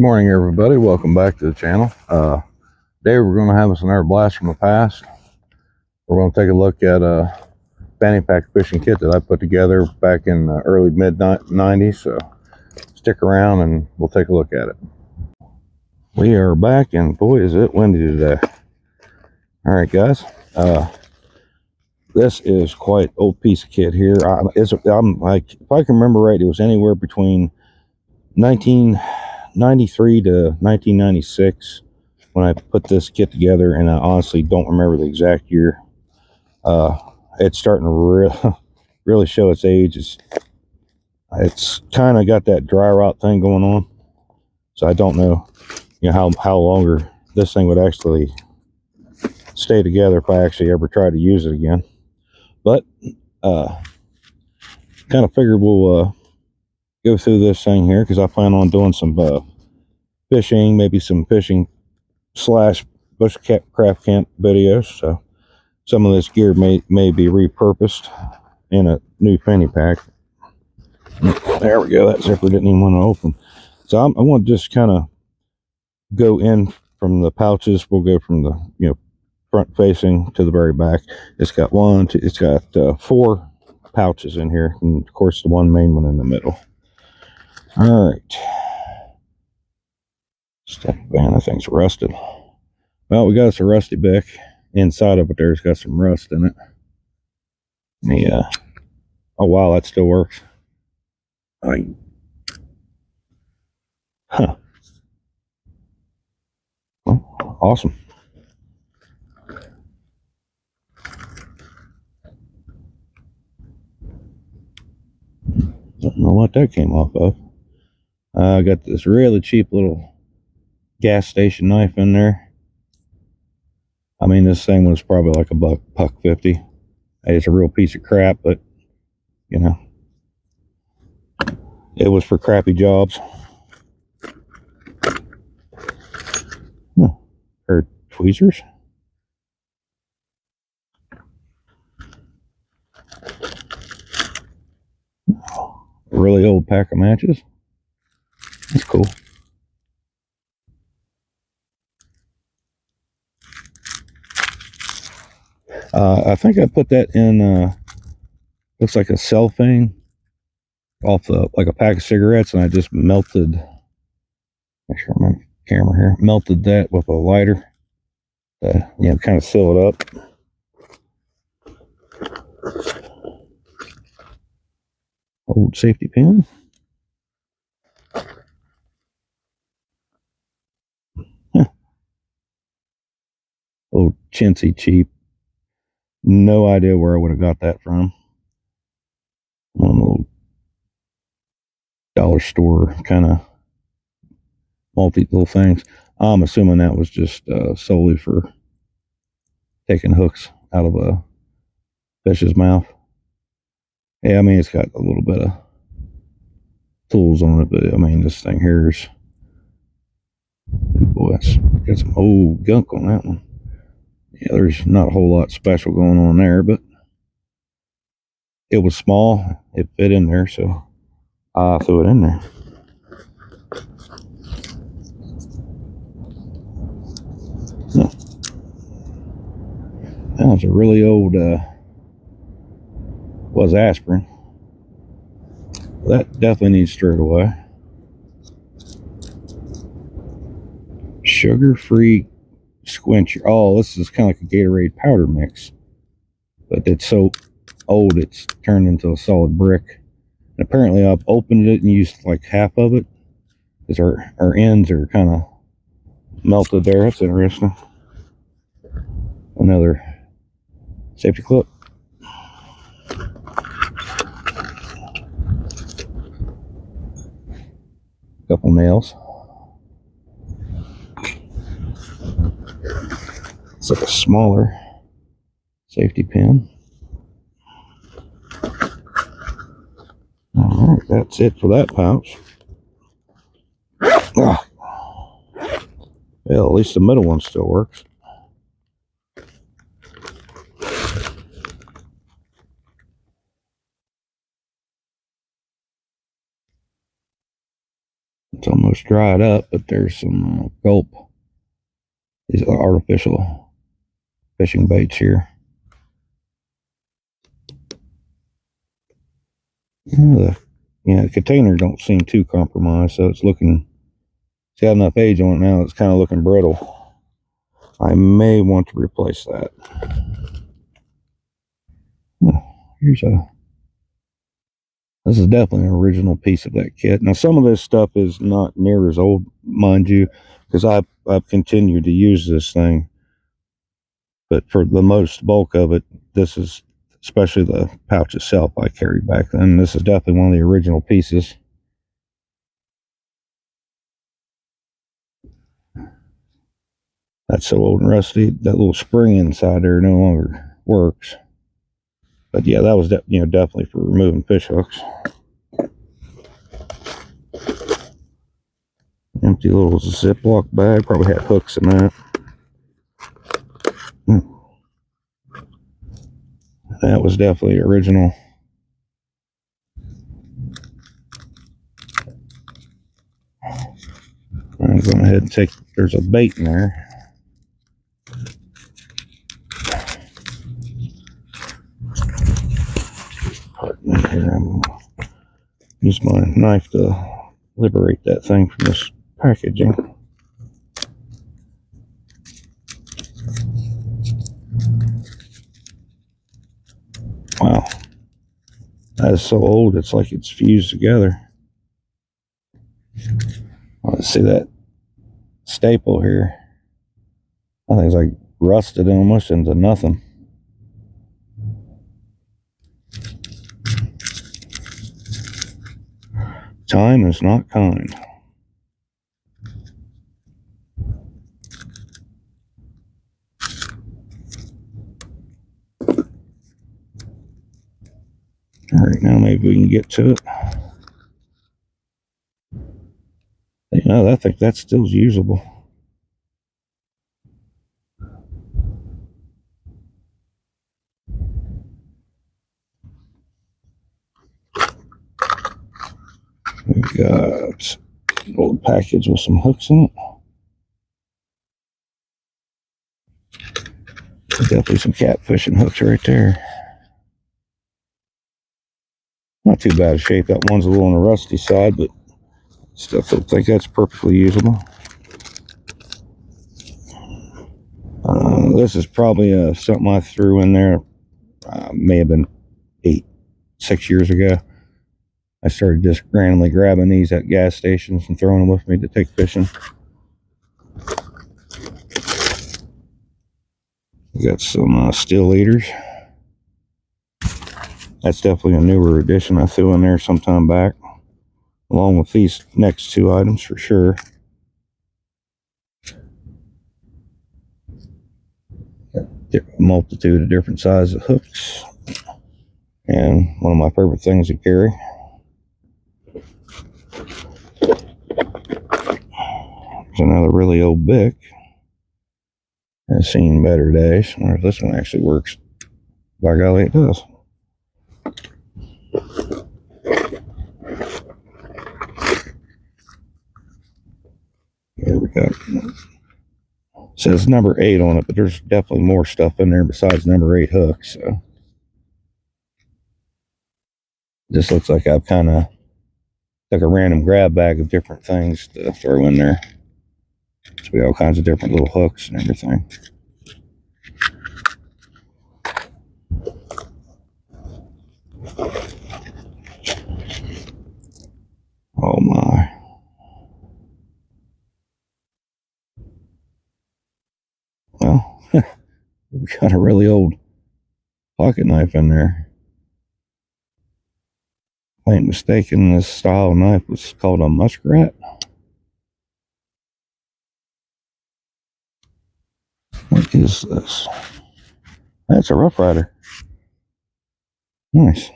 Morning, everybody. Welcome back to the channel. Today we're going to have us another blast from the past. We're going to take a look at a fanny pack fishing kit that I put together back in the early mid 90s. So stick around and we'll take a look at it. We are back, and boy is it windy today. All right, guys. This is quite old piece of kit here. I'm like, if I can remember right, it was anywhere between 1993 to 1996 when I put this kit together, and I honestly don't remember the exact year. It's starting to really show its age. It's kind of got that dry rot thing going on, so I don't know, how longer this thing would actually stay together if I actually ever try to use it again. But kind of figured we'll go through this thing here, because I plan on doing some fishing, maybe some fishing / bushcraft camp videos. So some of this gear may be repurposed in a new fanny pack. There we go. That zipper didn't even want to open. So I want to just kind of go in from the pouches. We'll go from the front facing to the very back. It's got it's got 4 pouches in here, and of course the one main one in the middle. All right. Step van, that thing's rusted. Well, we got us a rusty bick. Inside of it, there's got some rust in it. Oh wow, that still works. Huh. Well, awesome. Don't know what that came off of. I got this really cheap little gas station knife in there. I mean, this thing was probably like $1.50. Hey, it's a real piece of crap, but it was for crappy jobs. Or tweezers. A really old pack of matches. That's cool. I think I put that in, looks like a cellophane off like a pack of cigarettes, and I just melted, make sure my camera here, melted that with a lighter to, kind of seal it up. Old safety pin. Old chintzy cheap. No idea where I would have got that from. One little dollar store kind of multi little things. I'm assuming that was just solely for taking hooks out of a fish's mouth. Yeah, I mean, it's got a little bit of tools on it, but I mean, this thing here is, boy, it's got some old gunk on that one. Yeah, there's not a whole lot special going on there, but it was small. It fit in there, so I threw it in there. That was a really old, was aspirin. That definitely needs stirred away. Sugar-free squincher. Oh, this is kind of like a Gatorade powder mix, but it's so old it's turned into a solid brick. And apparently I've opened it and used like half of it, because our ends are kind of melted there. That's interesting. Another safety clip. Couple nails. It's like a smaller safety pin. All right, that's it for that pouch. Well, at least the middle one still works. It's on almost dried up, but there's some gulp. These are artificial fishing baits here. The container don't seem too compromised, so it's looking. It's got enough age on it now. It's kind of looking brittle. I may want to replace that. Here's a. This is definitely an original piece of that kit. Now, some of this stuff is not near as old, mind you, because I've continued to use this thing. But for the most bulk of it, this is, especially the pouch itself, I carried back then. This is definitely one of the original pieces. That's so old and rusty. That little spring inside there no longer works. But yeah, that was definitely for removing fish hooks. Empty little Ziploc bag, probably had hooks in that. That was definitely original. I'm going ahead and take, there's a bait in there. Pardon me here, I'm going to use my knife to liberate that thing from this packaging. Wow, that is so old, it's like it's fused together. Let's see that staple here. I think it's like rusted almost into nothing. Time is not kind. All right, now maybe we can get to it. I think that still is usable. We've got an old package with some hooks in it. Definitely some catfishing hooks right there. Not too bad of shape. That one's a little on the rusty side, but still think that's perfectly usable. This is probably something I threw in there. May have been 6 years ago. I started just randomly grabbing these at gas stations and throwing them with me to take fishing. We got some steel leaders. That's definitely a newer addition I threw in there sometime back, along with these next two items for sure. A multitude of different sizes of hooks, and one of my favorite things to carry. There's another really old Bic. Has seen better days. I wonder if this one actually works. By golly, it does. Here we go. It says number 8 on it, but there's definitely more stuff in there besides number 8 hooks. So this looks like I've kind of took a random grab bag of different things to throw in there. So we got all kinds of different little hooks and everything. Oh my. Well, we got a really old pocket knife in there. If I ain't mistaken, this style of knife was called a muskrat. What is this? That's a Rough Rider. Nice.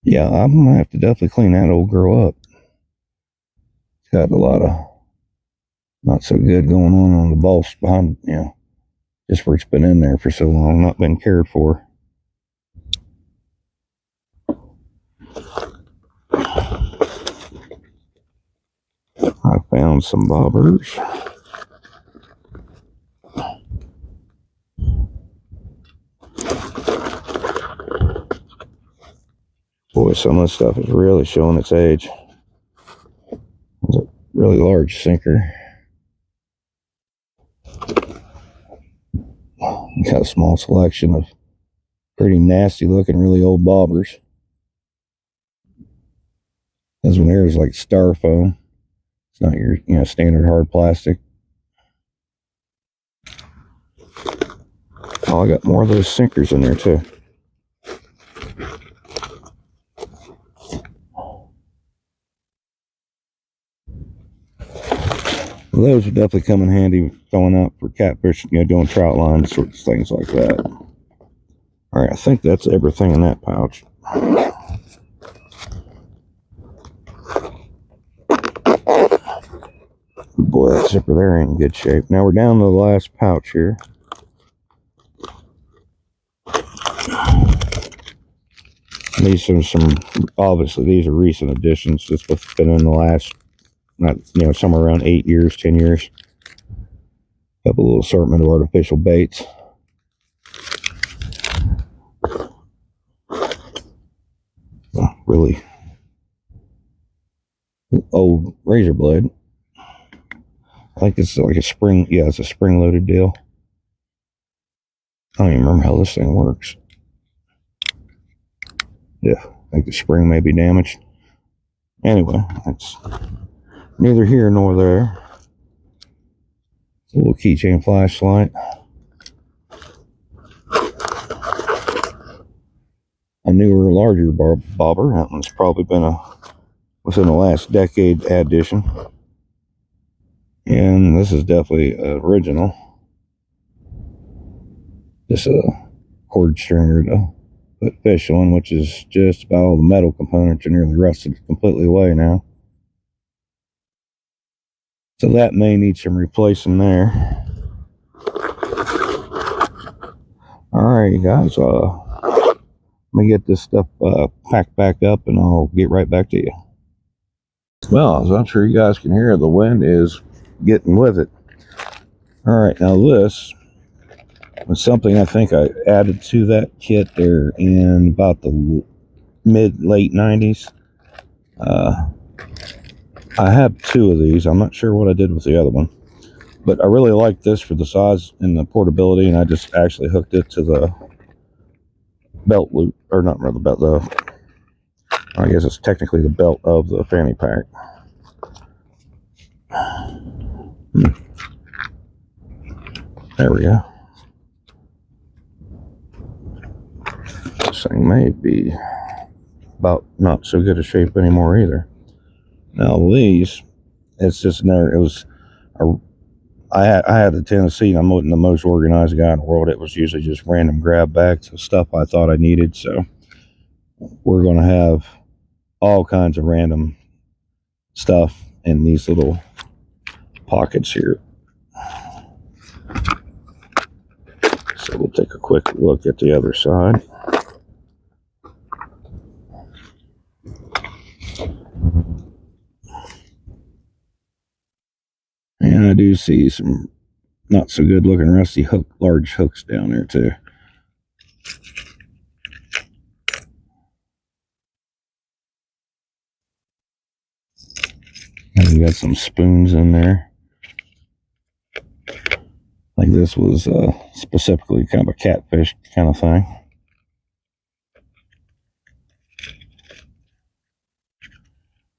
Yeah, I'm gonna have to definitely clean that old girl up. It's got a lot of not so good going on the boss behind, just where it's been in there for so long, not been cared for. I found some bobbers. Boy, some of this stuff is really showing its age. It's a really large sinker. Got a small selection of pretty nasty looking, really old bobbers. This one here is like styrofoam. It's not your standard hard plastic. Oh, I got more of those sinkers in there too. Well, those would definitely come in handy going up for catfish, doing trout lines, sorts of things like that. All right, I think that's everything in that pouch. Boy, that zipper there ain't in good shape. Now we're down to the last pouch here. These are obviously these are recent additions. This has been in the last, somewhere around 8 years, 10 years. Have a little assortment of artificial baits. Really old razor blade. I think it's like a spring. Yeah, it's a spring-loaded deal. I don't even remember how this thing works. Yeah, I think the spring may be damaged. Anyway, that's neither here nor there. A little keychain flashlight. A newer, larger bobber. That one's probably been within the last decade addition. And this is definitely original. Just a cord stringer to put fish on, which is just about all the metal components are nearly rusted completely away now. So that may need some replacing there. Alright, you guys, let me get this stuff packed back up and I'll get right back to you. Well, as I'm sure you guys can hear, the wind is getting with it. Alright, now this was something I think I added to that kit there in about the late 90s. I have two of these. I'm not sure what I did with the other one, but I really like this for the size and the portability, and I just actually hooked it to the belt loop, or not really the belt, I guess it's technically the belt of the fanny pack. There we go. This thing may be about not so good a shape anymore either. Now these, it's just I had a tendency, I'm not the most organized guy in the world. It was usually just random grab bags of stuff I thought I needed. So we're going to have all kinds of random stuff in these little pockets here. So we'll take a quick look at the other side. And I do see some not so good looking rusty large hooks down there too. And we got some spoons in there. Like this was specifically kind of a catfish kind of thing.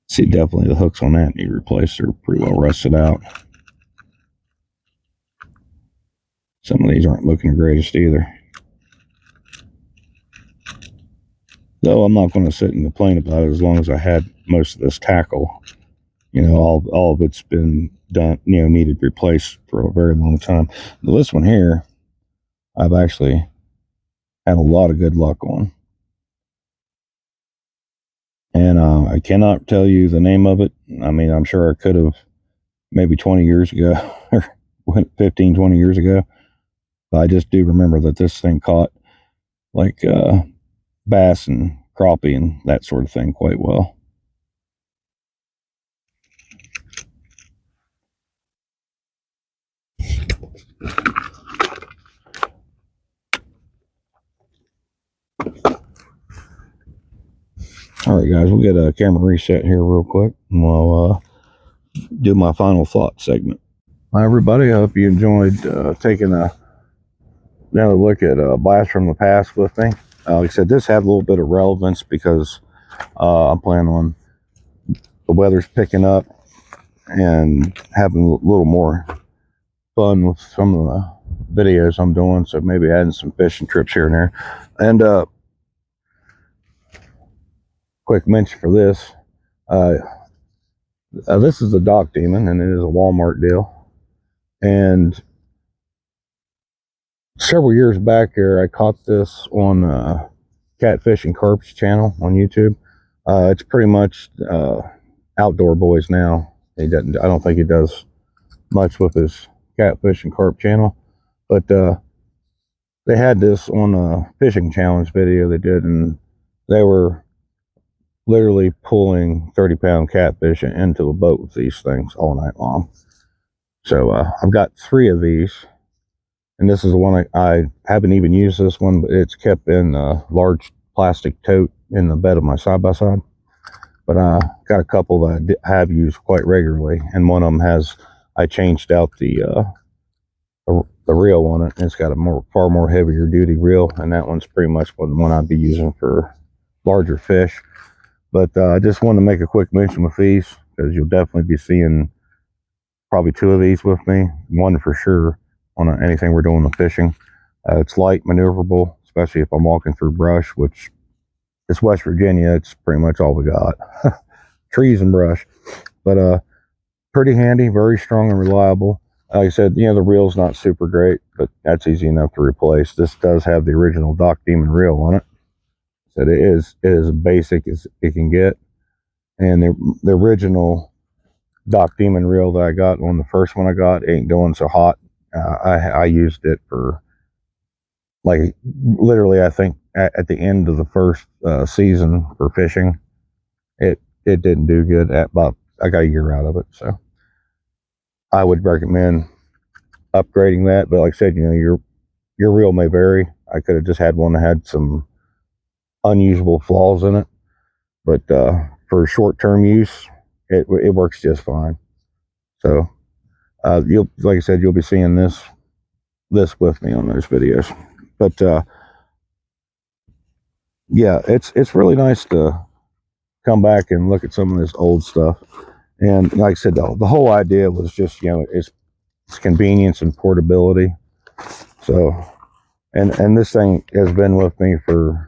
See, definitely the hooks on that need replaced. They're pretty well rusted out. Some of these aren't looking the greatest either. Though I'm not going to sit and complain about it as long as I had most of this tackle. All of it's been done, needed replaced for a very long time. This one here, I've actually had a lot of good luck on. And I cannot tell you the name of it. I mean, I'm sure I could have maybe 20 years ago, or 15, 20 years ago. But I just do remember that this thing caught like bass and crappie and that sort of thing quite well. All right, guys, we'll get a camera reset here real quick, and we'll do my final thought segment. Hi, everybody. I hope you enjoyed taking another look at Blast from the Past with me. Like I said, this had a little bit of relevance because I'm planning on the weather's picking up and having a little more fun with some of the videos I'm doing. So maybe adding some fishing trips here and there. And quick mention for this. This is a Dock Demon, and it is a Walmart deal. And several years back here, I caught this on Catfish and Carp's channel on YouTube. It's pretty much Outdoor Boys now. He doesn't. I don't think he does much with his Catfish and Carp channel, but they had this on a fishing challenge video they did, and they were literally pulling 30-pound catfish into a boat with these things all night long. So I've got 3 of these, and this is the one I haven't even used this one, but it's kept in a large plastic tote in the bed of my side-by-side. But I got a couple that I have used quite regularly, and one of them I changed out the reel on it, and it's got a far more heavier duty reel, and that one's pretty much the one I'd be using for larger fish. But I just wanted to make a quick mention with these, because you'll definitely be seeing probably 2 of these with me, one for sure on anything we're doing with fishing. It's light, maneuverable, especially if I'm walking through brush, which it's West Virginia. It's pretty much all we got. Trees and brush. But pretty handy, very strong and reliable. Like I said, the reel's not super great, but that's easy enough to replace. This does have the original Dock Demon reel on it. So it is basic as it can get. And the original Dock Demon reel that I got on the first one I got ain't doing so hot. I used it for, like, literally, I think at the end of the first season for fishing, it didn't do good. I got a year out of it, so I would recommend upgrading that. But like I said, your reel may vary. I could have just had one that had some unusual flaws in it, but for short-term use, it works just fine. So like I said, you'll be seeing this with me on those videos. But yeah, it's really nice to come back and look at some of this old stuff. And like I said, the whole idea was just, it's convenience and portability. So, and this thing has been with me for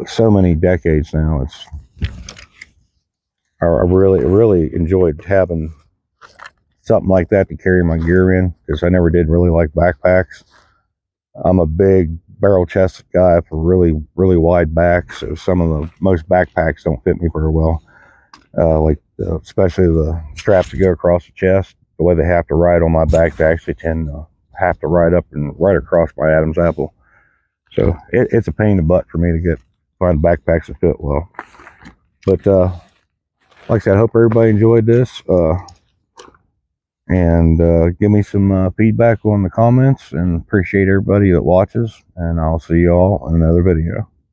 so many decades now. I really enjoyed having something like that to carry my gear in, because I never did really like backpacks. I'm a big barrel-chested guy for really wide backs, so some of the most backpacks don't fit me very well. Especially the straps that go across the chest, the way they have to ride on my back, they actually tend to have to ride up and right across my Adam's apple. So it's a pain in the butt for me to find backpacks that fit well. But like I said, I hope everybody enjoyed this. And give me some feedback on the comments, and appreciate everybody that watches, and I'll see you all in another video.